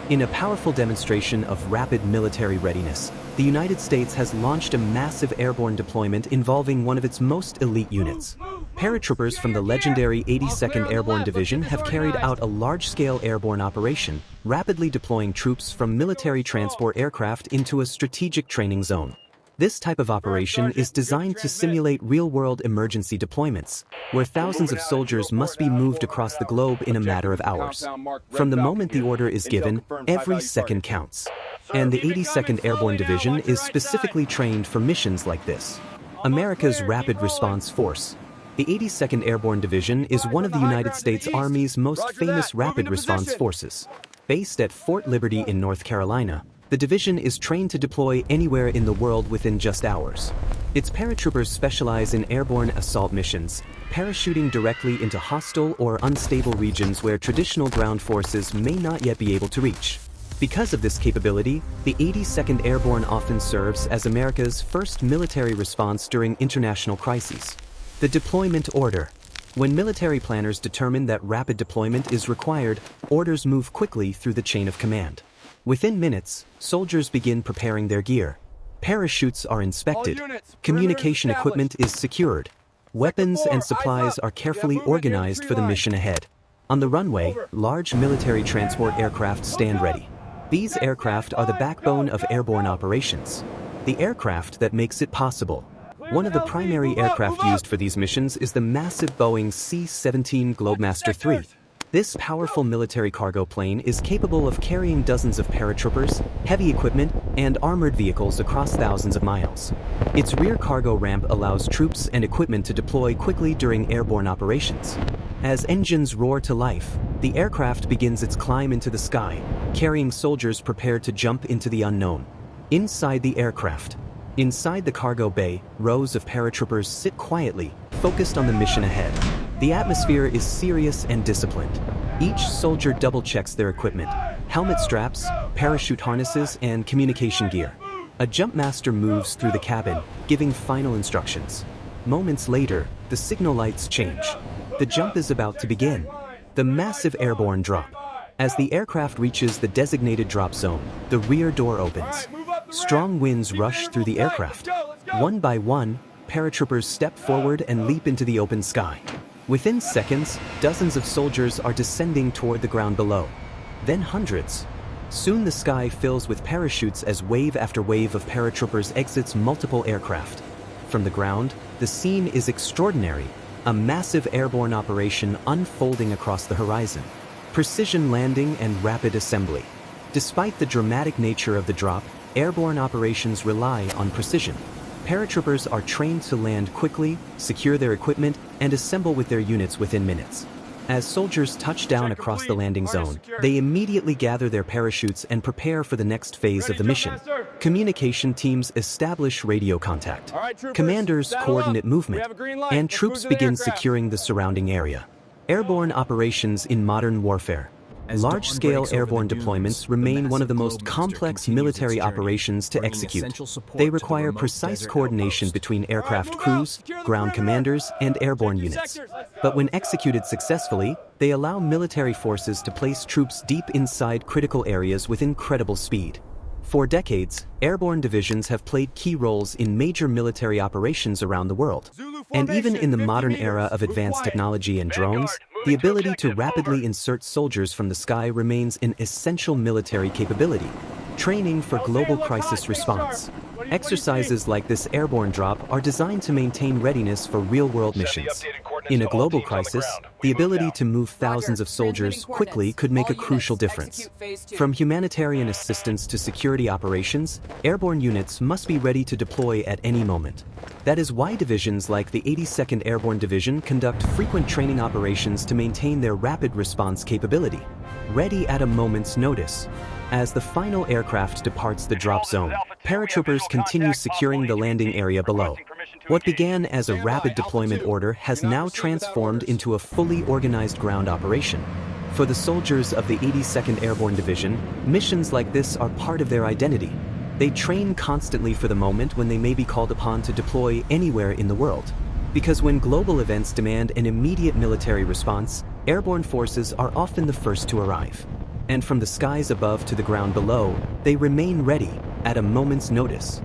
In a powerful demonstration of rapid military readiness, the United States has launched a massive airborne deployment involving one of its most elite units. Paratroopers from the legendary 82nd Airborne Division have carried out a large-scale airborne operation, rapidly deploying troops from military transport aircraft into a strategic training zone. This type of operation is designed to simulate real-world emergency deployments, where thousands of soldiers must be moved across the globe in a matter of hours. From the moment the order is given, every second counts. And the 82nd Airborne Division is specifically trained for missions like this. America's Rapid Response Force. The 82nd Airborne Division is one of the United States Army's most famous rapid response forces. Based at Fort Liberty in North Carolina, the division is trained to deploy anywhere in the world within just hours. Its paratroopers specialize in airborne assault missions, parachuting directly into hostile or unstable regions where traditional ground forces may not yet be able to reach. Because of this capability, the 82nd Airborne often serves as America's first military response during international crises. The deployment order. When military planners determine that rapid deployment is required, orders move quickly through the chain of command. Within minutes, soldiers begin preparing their gear. Parachutes are inspected. Communication equipment is secured. Weapons and supplies are carefully organized for the mission ahead. On the runway, large military transport aircraft stand ready. These aircraft are the backbone of airborne operations. The aircraft that makes it possible. One of the primary aircraft used for these missions is the massive Boeing C-17 Globemaster III. This powerful military cargo plane is capable of carrying dozens of paratroopers, heavy equipment, and armored vehicles across thousands of miles. Its rear cargo ramp allows troops and equipment to deploy quickly during airborne operations. As engines roar to life, the aircraft begins its climb into the sky, carrying soldiers prepared to jump into the unknown. Inside the aircraft. Inside the cargo bay, rows of paratroopers sit quietly, focused on the mission ahead. The atmosphere is serious and disciplined. Each soldier double-checks their equipment, helmet straps, parachute harnesses, and communication gear. A jump master moves through the cabin, giving final instructions. Moments later, the signal lights change. The jump is about to begin. The massive airborne drop. As the aircraft reaches the designated drop zone, the rear door opens. Strong winds rush through the aircraft. One by one, paratroopers step forward and leap into the open sky. Within seconds, dozens of soldiers are descending toward the ground below. Then hundreds. Soon the sky fills with parachutes as wave after wave of paratroopers exits multiple aircraft. From the ground, the scene is extraordinary, a massive airborne operation unfolding across the horizon. Precision landing and rapid assembly. Despite the dramatic nature of the drop, airborne operations rely on precision. Paratroopers are trained to land quickly, secure their equipment, and assemble with their units within minutes. As soldiers touch down across the landing zone, they immediately gather their parachutes and prepare for the next phase of the mission. Communication teams establish radio contact. Commanders coordinate movement, and troops begin securing the surrounding area. Airborne operations in modern warfare. Large-scale airborne deployments remain one of the most complex military operations to execute. They require precise coordination between aircraft crews, ground commanders, and airborne units. But when executed successfully, they allow military forces to place troops deep inside critical areas with incredible speed. For decades, airborne divisions have played key roles in major military operations around the world. And even in the modern era of advanced technology and drones, the ability to rapidly insert soldiers from the sky remains an essential military capability. Training for global crisis response. Exercises like this airborne drop are designed to maintain readiness for real-world missions. In a global crisis, the ability to move thousands of soldiers quickly could make a crucial difference. From humanitarian assistance to security operations, airborne units must be ready to deploy at any moment. That is why divisions like the 82nd Airborne Division conduct frequent training operations to maintain their rapid response capability. Ready at a moment's notice. As the final aircraft departs the drop zone, paratroopers continue securing the landing area below. What began as a rapid deployment order has now transformed into a fully organized ground operation. For the soldiers of the 82nd Airborne Division, missions like this are part of their identity. They train constantly for the moment when they may be called upon to deploy anywhere in the world. Because when global events demand an immediate military response, airborne forces are often the first to arrive. and from the skies above to the ground below, they remain ready at a moment's notice.